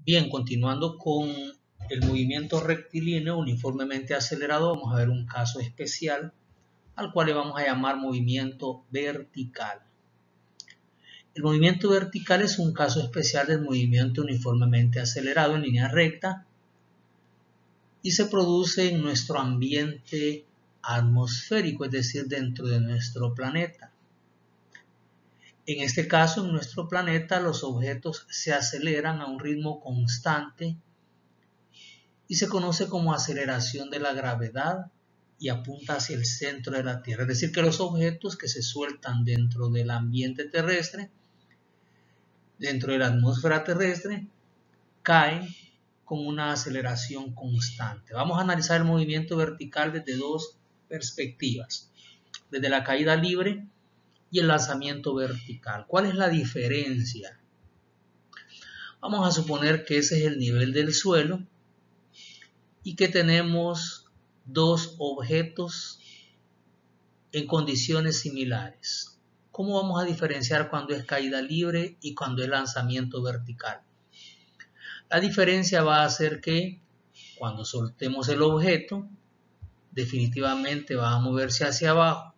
Bien, continuando con el movimiento rectilíneo uniformemente acelerado, vamos a ver un caso especial al cual le vamos a llamar movimiento vertical. El movimiento vertical es un caso especial del movimiento uniformemente acelerado en línea recta y se produce en nuestro ambiente atmosférico, es decir, dentro de nuestro planeta. En este caso, en nuestro planeta, los objetos se aceleran a un ritmo constante y se conoce como aceleración de la gravedad y apunta hacia el centro de la Tierra. Es decir, que los objetos que se sueltan dentro del ambiente terrestre, dentro de la atmósfera terrestre, caen con una aceleración constante. Vamos a analizar el movimiento vertical desde dos perspectivas, desde la caída libre y el lanzamiento vertical. ¿Cuál es la diferencia? Vamos a suponer que ese es el nivel del suelo y que tenemos dos objetos en condiciones similares. ¿Cómo vamos a diferenciar cuando es caída libre y cuando es lanzamiento vertical? La diferencia va a ser que cuando soltemos el objeto, definitivamente va a moverse hacia abajo,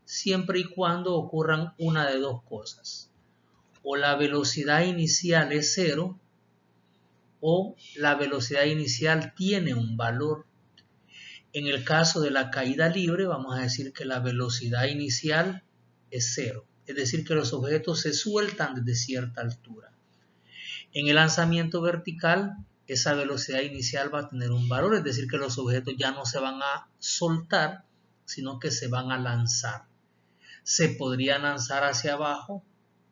siempre y cuando ocurran una de dos cosas. O la velocidad inicial es cero, o la velocidad inicial tiene un valor. En el caso de la caída libre, vamos a decir que la velocidad inicial es cero, es decir, que los objetos se sueltan desde cierta altura. En el lanzamiento vertical, esa velocidad inicial va a tener un valor, es decir, que los objetos ya no se van a soltar, sino que se van a lanzar. Se podrían lanzar hacia abajo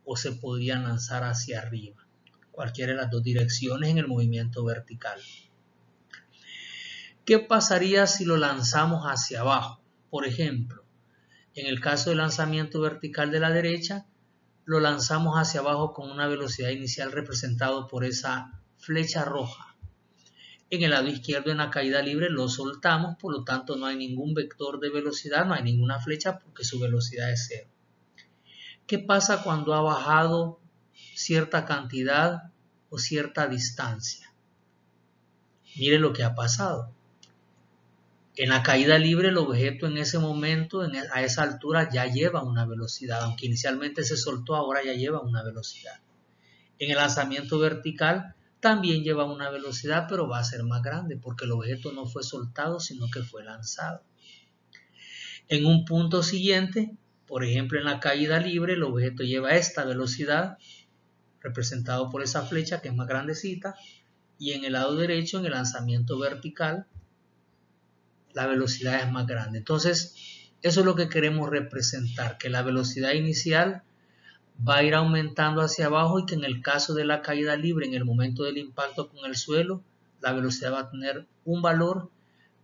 o se podrían lanzar hacia arriba, cualquiera de las dos direcciones en el movimiento vertical. ¿Qué pasaría si lo lanzamos hacia abajo? Por ejemplo, en el caso del lanzamiento vertical de la derecha, lo lanzamos hacia abajo con una velocidad inicial representado por esa flecha roja. En el lado izquierdo, en la caída libre, lo soltamos, por lo tanto no hay ningún vector de velocidad, no hay ninguna flecha porque su velocidad es cero. ¿Qué pasa cuando ha bajado cierta cantidad o cierta distancia? Mire lo que ha pasado. En la caída libre, el objeto en ese momento, a esa altura, ya lleva una velocidad. Aunque inicialmente se soltó, ahora ya lleva una velocidad. En el lanzamiento vertical también lleva una velocidad, pero va a ser más grande porque el objeto no fue soltado, sino que fue lanzado. En un punto siguiente, por ejemplo en la caída libre, el objeto lleva esta velocidad, representado por esa flecha que es más grandecita, y en el lado derecho, en el lanzamiento vertical, la velocidad es más grande. Entonces, eso es lo que queremos representar, que la velocidad inicial va a ir aumentando hacia abajo y que en el caso de la caída libre, en el momento del impacto con el suelo, la velocidad va a tener un valor,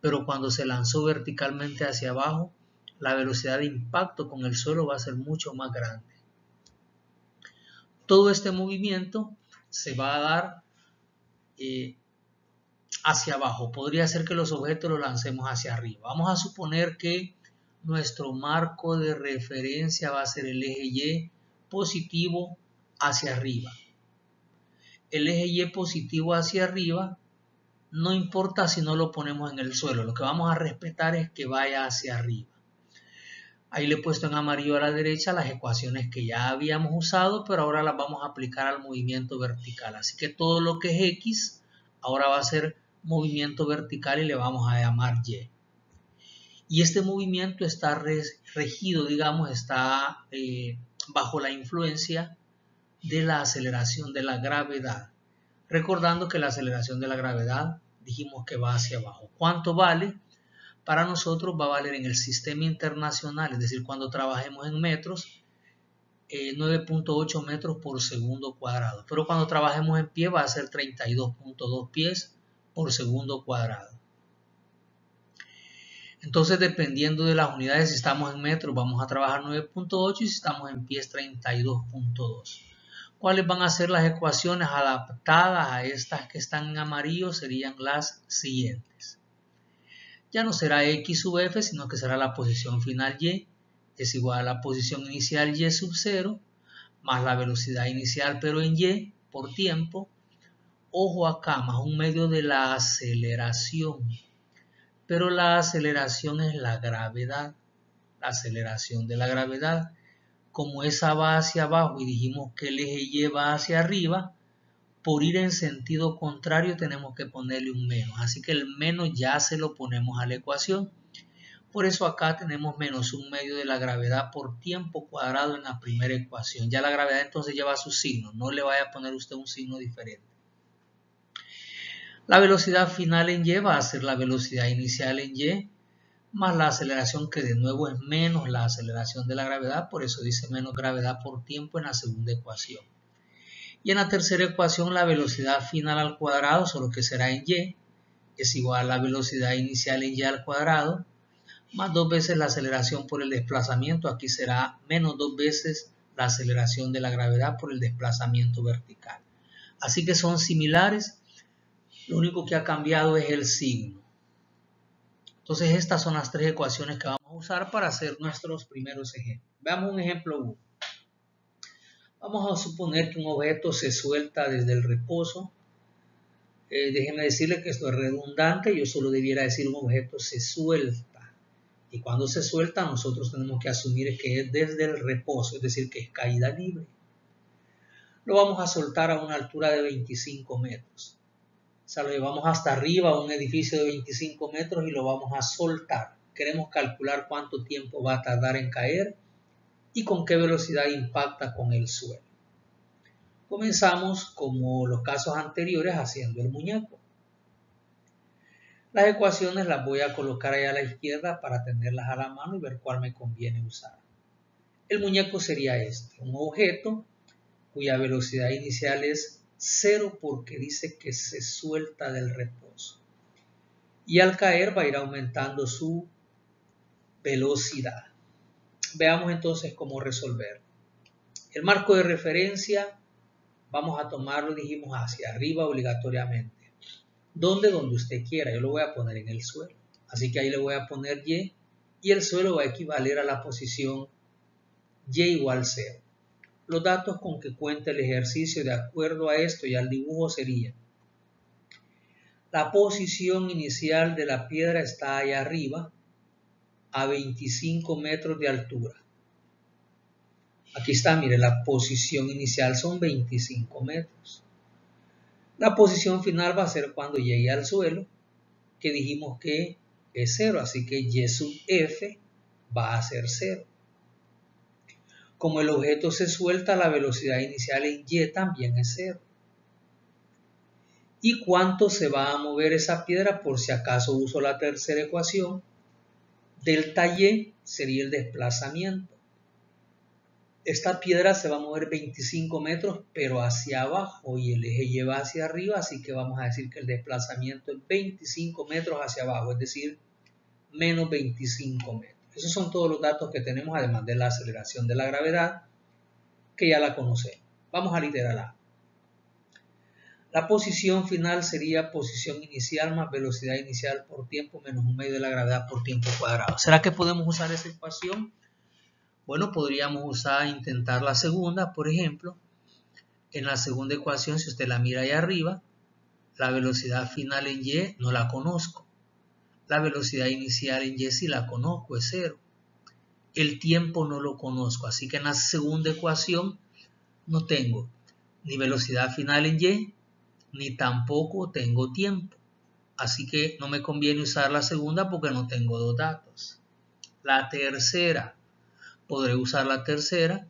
pero cuando se lanzó verticalmente hacia abajo, la velocidad de impacto con el suelo va a ser mucho más grande. Todo este movimiento se va a dar hacia abajo. Podría ser que los objetos los lancemos hacia arriba. Vamos a suponer que nuestro marco de referencia va a ser el eje Y positivo hacia arriba. El eje Y positivo hacia arriba no importa si no lo ponemos en el suelo. Lo que vamos a respetar es que vaya hacia arriba. Ahí le he puesto en amarillo a la derecha las ecuaciones que ya habíamos usado, pero ahora las vamos a aplicar al movimiento vertical. Así que todo lo que es X ahora va a ser movimiento vertical y le vamos a llamar Y. Y este movimiento está regido, digamos, está bajo la influencia de la aceleración de la gravedad. Recordando que la aceleración de la gravedad dijimos que va hacia abajo. ¿Cuánto vale? Para nosotros va a valer en el sistema internacional, es decir, cuando trabajemos en metros, 9.8 metros por segundo cuadrado. Pero cuando trabajemos en pie va a ser 32.2 pies por segundo cuadrado. Entonces, dependiendo de las unidades, si estamos en metros vamos a trabajar 9.8 y si estamos en pies 32.2. ¿Cuáles van a ser las ecuaciones adaptadas a estas que están en amarillo? Serían las siguientes. Ya no será X sub F, sino que será la posición final Y es igual a la posición inicial Y sub 0 más la velocidad inicial pero en Y por tiempo ojo acá, más un medio de la aceleración. Pero la aceleración es la gravedad, la aceleración de la gravedad. Como esa va hacia abajo y dijimos que el eje Y va hacia arriba, por ir en sentido contrario tenemos que ponerle un menos. Así que el menos ya se lo ponemos a la ecuación. Por eso acá tenemos menos un medio de la gravedad por tiempo cuadrado en la primera ecuación. Ya la gravedad entonces lleva su signo, no le vaya a poner usted un signo diferente. La velocidad final en Y va a ser la velocidad inicial en Y, más la aceleración que de nuevo es menos la aceleración de la gravedad, por eso dice menos gravedad por tiempo en la segunda ecuación. Y en la tercera ecuación la velocidad final al cuadrado, solo que será en Y, es igual a la velocidad inicial en Y al cuadrado, más 2 veces la aceleración por el desplazamiento, aquí será menos 2 veces la aceleración de la gravedad por el desplazamiento vertical. Así que son similares, lo único que ha cambiado es el signo. Entonces estas son las tres ecuaciones que vamos a usar para hacer nuestros primeros ejemplos. Veamos un ejemplo 1. Vamos a suponer que un objeto se suelta desde el reposo. Déjeme decirle que esto es redundante, yo solo debiera decir un objeto se suelta. Y cuando se suelta nosotros tenemos que asumir que es desde el reposo, es decir, que es caída libre. Lo vamos a soltar a una altura de 25 metros. O sea, lo llevamos hasta arriba a un edificio de 25 metros y lo vamos a soltar. Queremos calcular cuánto tiempo va a tardar en caer y con qué velocidad impacta con el suelo. Comenzamos como los casos anteriores haciendo el muñeco. Las ecuaciones las voy a colocar allá a la izquierda para tenerlas a la mano y ver cuál me conviene usar. El muñeco sería este, un objeto cuya velocidad inicial es 0 porque dice que se suelta del reposo. Y al caer va a ir aumentando su velocidad. Veamos entonces cómo resolverlo. El marco de referencia vamos a tomarlo, dijimos, hacia arriba obligatoriamente. ¿Dónde? Donde usted quiera. Yo lo voy a poner en el suelo. Así que ahí le voy a poner Y y el suelo va a equivaler a la posición Y igual 0. Los datos con que cuenta el ejercicio de acuerdo a esto y al dibujo serían: la posición inicial de la piedra está allá arriba a 25 metros de altura. Aquí está, mire, la posición inicial son 25 metros. La posición final va a ser cuando llegue al suelo, que dijimos que es 0, así que Y sub F va a ser 0. Como el objeto se suelta, la velocidad inicial en Y también es 0. ¿Y cuánto se va a mover esa piedra? Por si acaso uso la tercera ecuación, delta Y sería el desplazamiento. Esta piedra se va a mover 25 metros, pero hacia abajo y el eje Y va hacia arriba, así que vamos a decir que el desplazamiento es 25 metros hacia abajo, es decir, menos 25 metros. Esos son todos los datos que tenemos, además de la aceleración de la gravedad, que ya la conocemos. Vamos a literal A. La posición final sería posición inicial más velocidad inicial por tiempo menos un medio de la gravedad por tiempo cuadrado. ¿Será que podemos usar esa ecuación? Bueno, podríamos intentar la segunda, por ejemplo. En la segunda ecuación, si usted la mira ahí arriba, la velocidad final en Y no la conozco. La velocidad inicial en Y sí la conozco, es 0. El tiempo no lo conozco, así que en la segunda ecuación no tengo ni velocidad final en Y, ni tampoco tengo tiempo. Así que no me conviene usar la segunda porque no tengo dos datos. La tercera, podré usar la tercera.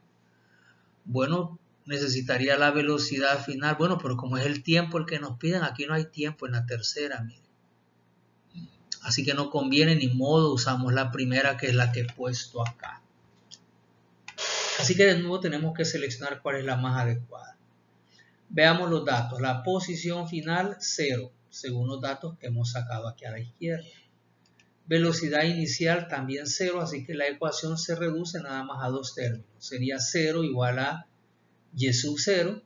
Bueno, necesitaría la velocidad final. Bueno, pero como es el tiempo el que nos piden, aquí no hay tiempo en la tercera, mire. Así que no conviene, ni modo, usamos la primera, que es la que he puesto acá. Así que de nuevo tenemos que seleccionar cuál es la más adecuada. Veamos los datos. La posición final, 0, según los datos que hemos sacado aquí a la izquierda. Velocidad inicial también 0, así que la ecuación se reduce nada más a dos términos. Sería 0 igual a Y sub 0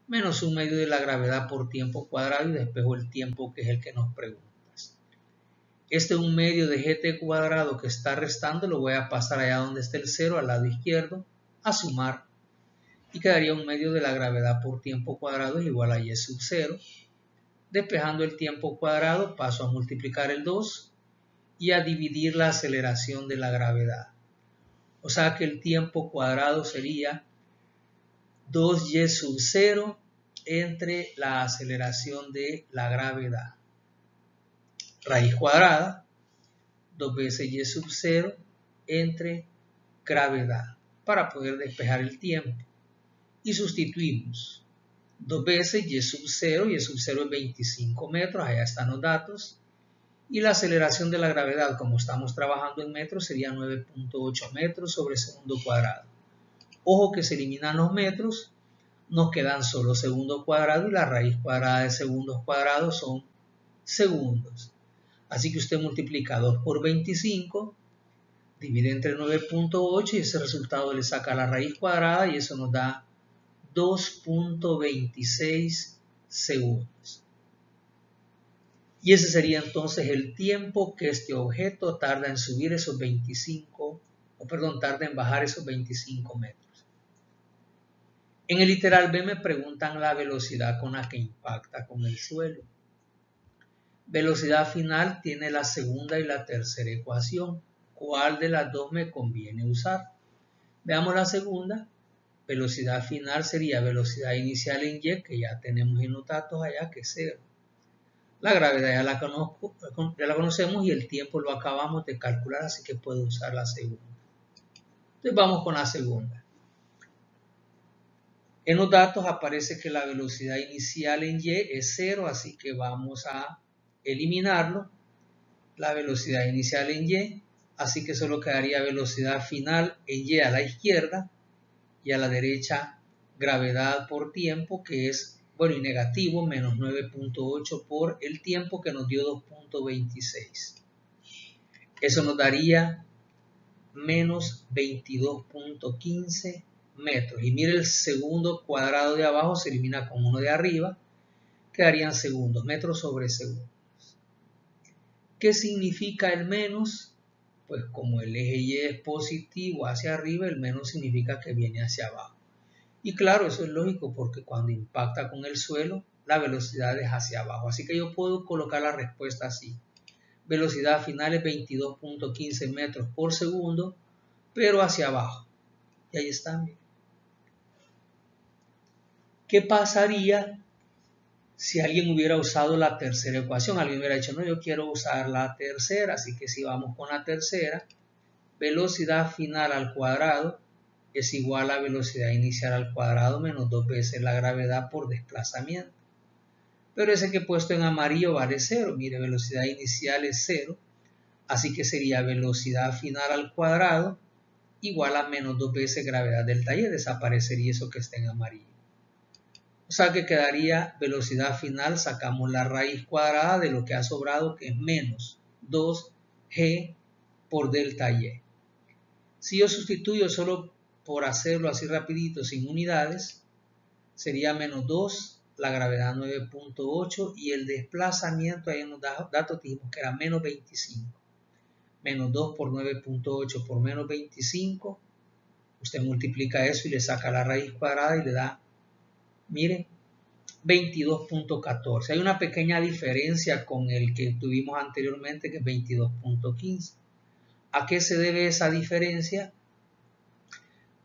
menos un medio de la gravedad por tiempo cuadrado y despejo el tiempo, que es el que nos preguntas. Este un medio de GT cuadrado que está restando lo voy a pasar allá donde esté el 0 al lado izquierdo a sumar. y quedaría un medio de la gravedad por tiempo cuadrado es igual a y sub 0. Despejando el tiempo cuadrado paso a multiplicar el 2 y a dividir la aceleración de la gravedad. O sea que el tiempo cuadrado sería 2y sub 0 entre la aceleración de la gravedad. Raíz cuadrada, 2 veces y sub 0 entre gravedad, para poder despejar el tiempo. Y sustituimos 2 veces y sub 0 es 25 metros, allá están los datos. Y la aceleración de la gravedad, como estamos trabajando en metros, sería 9.8 metros sobre segundo cuadrado. Ojo que se eliminan los metros, nos quedan solo segundo cuadrado y la raíz cuadrada de segundos cuadrados son segundos. Así que usted multiplica 2 por 25, divide entre 9.8 y ese resultado le saca la raíz cuadrada y eso nos da 2.26 segundos. Y ese sería entonces el tiempo que este objeto tarda en subir esos 25, tarda en bajar esos 25 metros. En el literal B me preguntan la velocidad con la que impacta con el suelo. Velocidad final tiene la segunda y la tercera ecuación. ¿Cuál de las dos me conviene usar? Veamos la segunda. Velocidad final sería velocidad inicial en y, que ya tenemos en los datos allá, que es 0. La gravedad ya la conocemos y el tiempo lo acabamos de calcular, así que puedo usar la segunda. Entonces vamos con la segunda. En los datos aparece que la velocidad inicial en y es 0, así que vamos a eliminarlo. La velocidad inicial en y, así que solo quedaría velocidad final en y a la izquierda y a la derecha gravedad por tiempo, que es y negativo, menos 9.8 por el tiempo que nos dio 2.26. Eso nos daría menos 22.15 metros. Y mire, el segundo cuadrado de abajo se elimina con uno de arriba, quedarían segundos, metros sobre segundos. ¿Qué significa el menos? Pues como el eje Y es positivo hacia arriba, el menos significa que viene hacia abajo. Y claro, eso es lógico porque cuando impacta con el suelo, la velocidad es hacia abajo. Así que yo puedo colocar la respuesta así. Velocidad final es 22.15 metros por segundo, pero hacia abajo. Y ahí están. ¿Qué pasaría si alguien hubiera usado la tercera ecuación? Alguien hubiera dicho, no, yo quiero usar la tercera, así que si vamos con la tercera, velocidad final al cuadrado es igual a velocidad inicial al cuadrado menos 2 veces la gravedad por desplazamiento. Pero ese que he puesto en amarillo vale 0. Mire, velocidad inicial es 0. Así que sería velocidad final al cuadrado igual a menos 2 veces gravedad delta y. Desaparecería eso que está en amarillo. O sea que quedaría velocidad final, sacamos la raíz cuadrada de lo que ha sobrado, que es menos 2g por delta y. Si yo sustituyo solo por hacerlo así rapidito, sin unidades, sería menos 2, la gravedad 9.8 y el desplazamiento, ahí en los datos dijimos que era menos 25. Menos 2 por 9.8 por menos 25, usted multiplica eso y le saca la raíz cuadrada y le da, mire, 22.14. Hay una pequeña diferencia con el que tuvimos anteriormente, que es 22.15. ¿A qué se debe esa diferencia?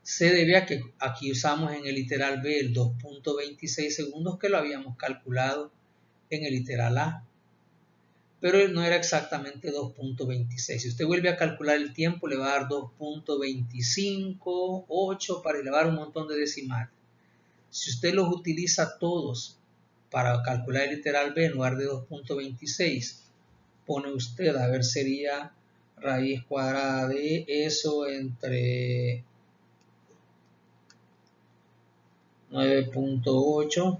Se debe a que aquí usamos en el literal B el 2.26 segundos que lo habíamos calculado en el literal A. Pero no era exactamente 2.26. Si usted vuelve a calcular el tiempo, le va a dar 2.25, 8 para elevar un montón de decimales. Si usted los utiliza todos para calcular el literal B en lugar de 2.26, pone usted, a ver, sería raíz cuadrada de eso entre 9.8.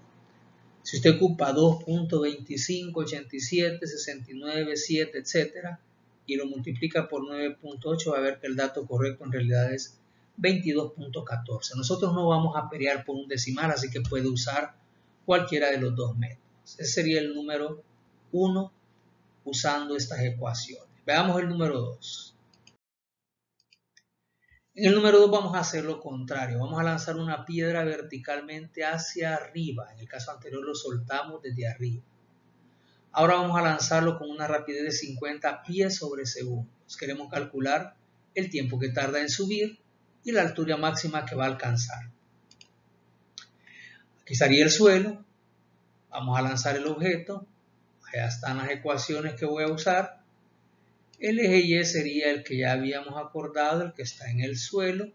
Si usted ocupa 2.25, 87, 69, 7, etc. y lo multiplica por 9.8, va a ver que el dato correcto en realidad es 22.14. Nosotros no vamos a pelear por un decimal, así que puede usar cualquiera de los dos métodos. Ese sería el número 1 usando estas ecuaciones. Veamos el número 2. En el número 2 vamos a hacer lo contrario. Vamos a lanzar una piedra verticalmente hacia arriba. En el caso anterior lo soltamos desde arriba. Ahora vamos a lanzarlo con una rapidez de 50 pies sobre segundo. Queremos calcular el tiempo que tarda en subir y la altura máxima que va a alcanzar. Aquí estaría el suelo. Vamos a lanzar el objeto. Allá están las ecuaciones que voy a usar. El eje Y sería el que ya habíamos acordado, el que está en el suelo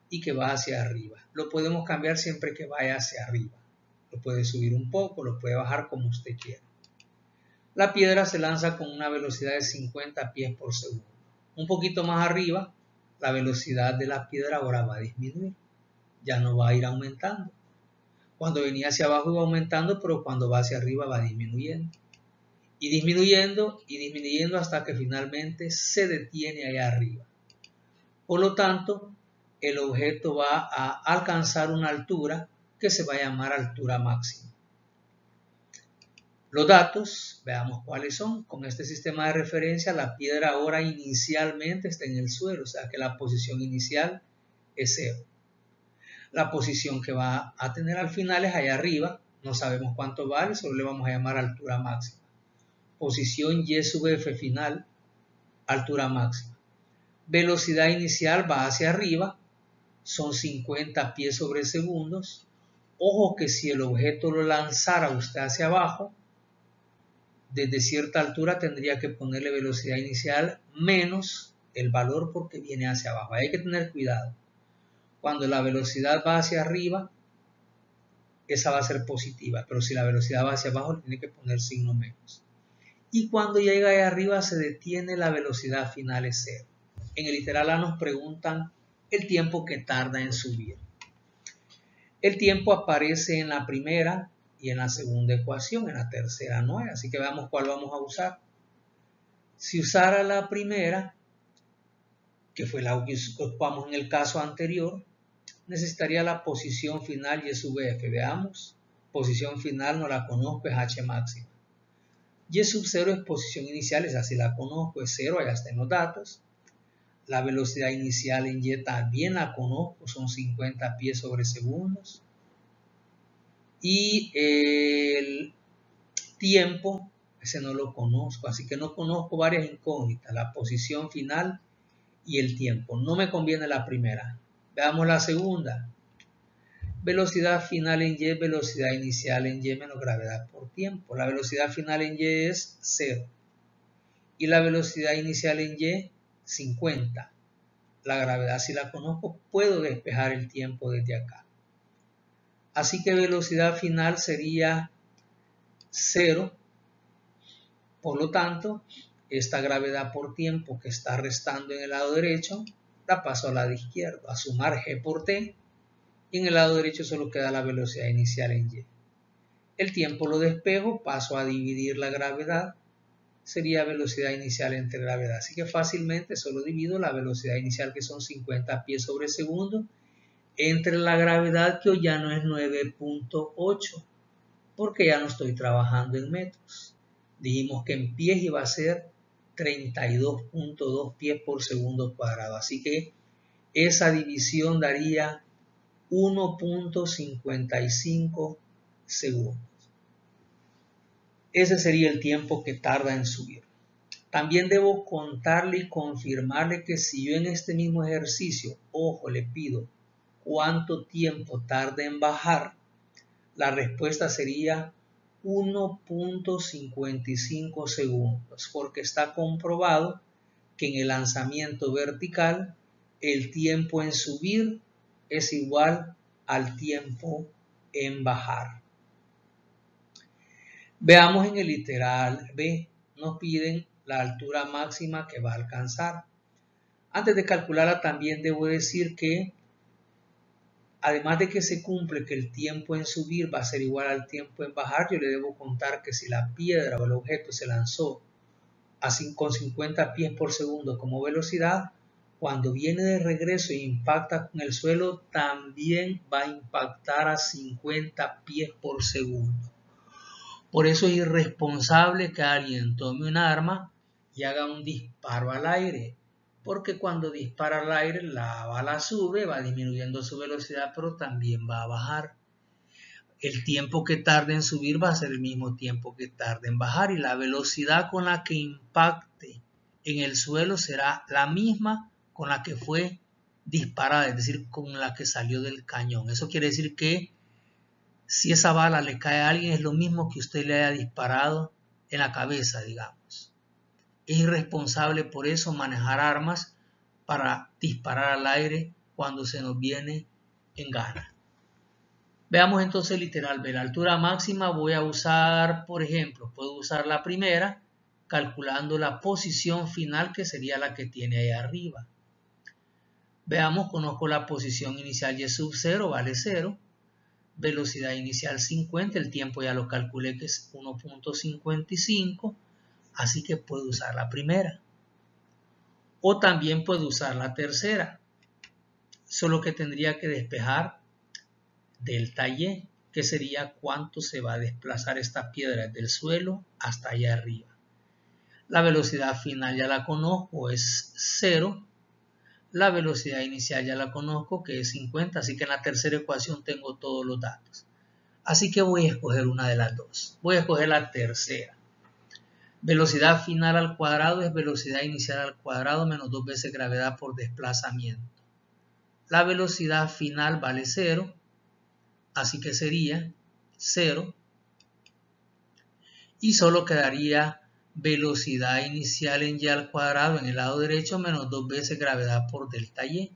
y que va hacia arriba. Lo podemos cambiar siempre que vaya hacia arriba. Lo puede subir un poco, lo puede bajar como usted quiera. La piedra se lanza con una velocidad de 50 pies por segundo. Un poquito más arriba, la velocidad de la piedra ahora va a disminuir. Ya no va a ir aumentando. Cuando venía hacia abajo iba aumentando, pero cuando va hacia arriba va disminuyendo. Y disminuyendo hasta que finalmente se detiene allá arriba. Por lo tanto, el objeto va a alcanzar una altura que se va a llamar altura máxima. Los datos, veamos cuáles son. Con este sistema de referencia, la piedra ahora inicialmente está en el suelo, o sea que la posición inicial es 0. La posición que va a tener al final es allá arriba, no sabemos cuánto vale, solo le vamos a llamar altura máxima. Posición Y sub F final, altura máxima. Velocidad inicial va hacia arriba, son 50 pies sobre segundos. Ojo que si el objeto lo lanzara usted hacia abajo, desde cierta altura tendría que ponerle velocidad inicial menos el valor porque viene hacia abajo. Hay que tener cuidado. Cuando la velocidad va hacia arriba, esa va a ser positiva, pero si la velocidad va hacia abajo, tiene que poner signo menos. Y cuando llega ahí arriba se detiene, la velocidad final es 0. En el literal A nos preguntan el tiempo que tarda en subir. El tiempo aparece en la primera y en la segunda ecuación, en la tercera no hay, así que veamos cuál vamos a usar. Si usara la primera, que fue la que ocupamos en el caso anterior, necesitaría la posición final Y sub F. Veamos, posición final no la conozco, es H máxima. Y sub 0 es posición inicial, esa sí la conozco, es 0, allá está en los datos. La velocidad inicial en Y también la conozco, son 50 pies sobre segundos. Y el tiempo, ese no lo conozco, así que no conozco varias incógnitas, la posición final y el tiempo. No me conviene la primera. Veamos la segunda. Velocidad final en Y, velocidad inicial en Y menos gravedad por tiempo. La velocidad final en Y es 0. Y la velocidad inicial en Y, 50. La gravedad si la conozco, puedo despejar el tiempo desde acá. Así que velocidad final sería 0. Por lo tanto, esta gravedad por tiempo que está restando en el lado derecho, la paso al lado izquierdo, a sumar G por T. Y en el lado derecho solo queda la velocidad inicial en Y. El tiempo lo despejo, paso a dividir la gravedad, sería velocidad inicial entre gravedad. Así que fácilmente solo divido la velocidad inicial, que son 50 pies sobre segundo, entre la gravedad, que hoy ya no es 9.8, porque ya no estoy trabajando en metros. Dijimos que en pies iba a ser 32.2 pies por segundo cuadrado. Así que esa división daría 1.55 segundos. Ese sería el tiempo que tarda en subir. También debo contarle y confirmarle que si yo en este mismo ejercicio, ojo, le pido cuánto tiempo tarda en bajar, la respuesta sería 1.55 segundos, porque está comprobado que en el lanzamiento vertical el tiempo en subir es igual al tiempo en bajar. Veamos en el literal B, nos piden la altura máxima que va a alcanzar. Antes de calcularla también debo decir que además de que se cumple que el tiempo en subir va a ser igual al tiempo en bajar, yo le debo contar que si la piedra o el objeto se lanzó con 50 pies por segundo como velocidad, cuando viene de regreso e impacta con el suelo, también va a impactar a 50 pies por segundo. Por eso es irresponsable que alguien tome un arma y haga un disparo al aire. porque cuando dispara al aire la bala sube, va disminuyendo su velocidad, pero también va a bajar. El tiempo que tarde en subir va a ser el mismo tiempo que tarde en bajar y la velocidad con la que impacte en el suelo será la misma con la que fue disparada, es decir, con la que salió del cañón. Eso quiere decir que si esa bala le cae a alguien es lo mismo que usted le haya disparado en la cabeza, digamos. Es irresponsable por eso manejar armas para disparar al aire cuando se nos viene en gana. Veamos entonces el literal B. La altura máxima voy a usar, por ejemplo, puedo usar la primera calculando la posición final que sería la que tiene ahí arriba. Veamos, conozco la posición inicial y sub 0, vale 0. Velocidad inicial 50, el tiempo ya lo calculé que es 1.55, así que puedo usar la primera. O también puedo usar la tercera, solo que tendría que despejar delta Y, que sería cuánto se va a desplazar esta piedra del suelo hasta allá arriba. La velocidad final ya la conozco, es 0. La velocidad inicial ya la conozco, que es 50, así que en la tercera ecuación tengo todos los datos. Así que voy a escoger una de las dos. Voy a escoger la tercera. Velocidad final al cuadrado es velocidad inicial al cuadrado menos 2 veces gravedad por desplazamiento. La velocidad final vale 0, así que sería 0. Y solo quedaría velocidad inicial en y al cuadrado en el lado derecho menos 2 veces gravedad por delta y.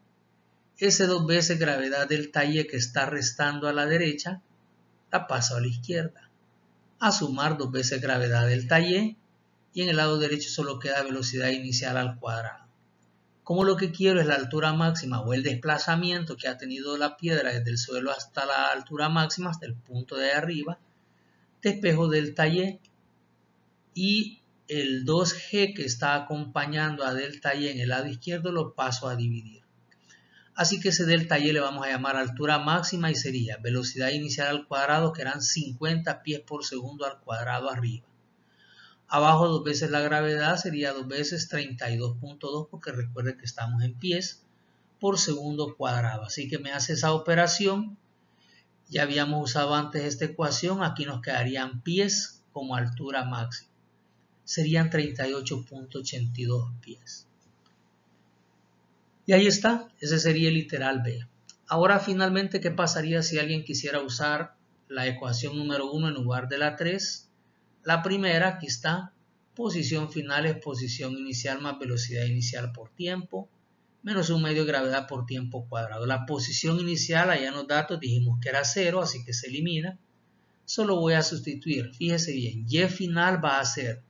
Ese 2 veces gravedad delta y que está restando a la derecha, la paso a la izquierda. A sumar 2 veces gravedad delta y en el lado derecho solo queda velocidad inicial al cuadrado. Como lo que quiero es la altura máxima o el desplazamiento que ha tenido la piedra desde el suelo hasta la altura máxima, hasta el punto de arriba, despejo delta y el 2G que está acompañando a delta y en el lado izquierdo lo paso a dividir. Así que ese delta y le vamos a llamar altura máxima y sería velocidad inicial al cuadrado, que eran 50 pies por segundo al cuadrado arriba. Abajo 2 veces la gravedad sería 2 veces 32.2, porque recuerden que estamos en pies por segundo cuadrado. Así que me hace esa operación. Ya habíamos usado antes esta ecuación. Aquí nos quedarían pies como altura máxima. Serían 38.82 pies. Y ahí está. Ese sería el literal B. Ahora finalmente, ¿qué pasaría si alguien quisiera usar la ecuación número 1 en lugar de la 3? La primera, aquí está, posición final es posición inicial más velocidad inicial por tiempo, menos un medio de gravedad por tiempo cuadrado. La posición inicial, allá en los datos dijimos que era 0, así que se elimina. Solo voy a sustituir, fíjese bien, y final va a ser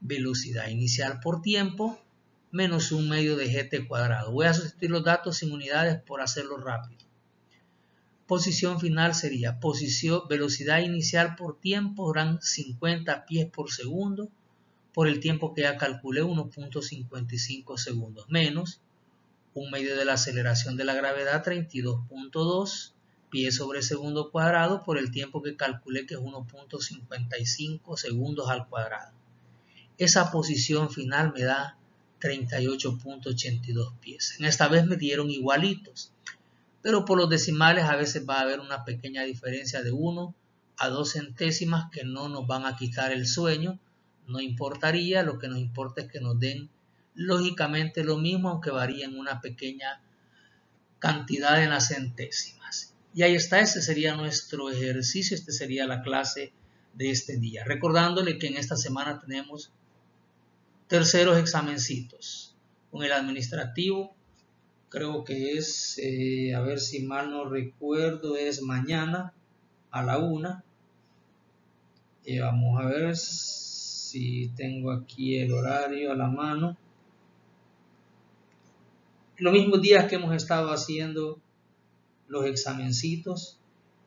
velocidad inicial por tiempo, menos un medio de gt cuadrado. Voy a sustituir los datos sin unidades por hacerlo rápido. Posición final sería velocidad inicial por tiempo, eran 50 pies por segundo, por el tiempo que ya calculé, 1.55 segundos, menos un medio de la aceleración de la gravedad, 32.2 pies sobre segundo cuadrado, por el tiempo que calculé, que es 1.55 segundos al cuadrado. Esa posición final me da 38.82 pies. En esta vez me dieron igualitos, pero por los decimales a veces va a haber una pequeña diferencia de 1 a 2 centésimas que no nos van a quitar el sueño, no importaría, lo que nos importa es que nos den lógicamente lo mismo, aunque varíen una pequeña cantidad en las centésimas. Y ahí está, ese sería nuestro ejercicio, esta sería la clase de este día. Recordándole que en esta semana tenemos terceros examencitos, con el administrativo. Creo que es, a ver si mal no recuerdo, es mañana a la 1. Vamos a ver si tengo aquí el horario a la mano. Los mismos días que hemos estado haciendo los examencitos,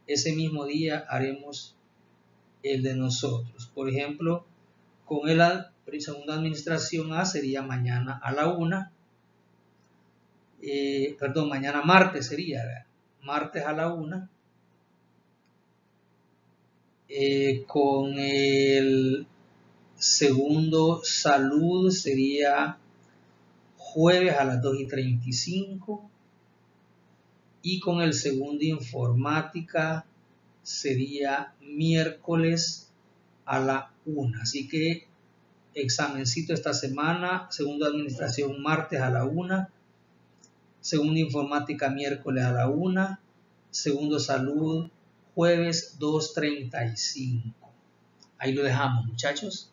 ese mismo día haremos el de nosotros. Por ejemplo, con la segunda administración A sería mañana a la 1. Mañana martes sería, martes a la 1. Con el segundo salud sería jueves a las 2:35. Y con el segundo informática sería miércoles a la 1. Así que examencito esta semana, segundo administración martes a la 1, segundo informática miércoles a la 1, segundo salud jueves 2:35. Ahí lo dejamos, muchachos.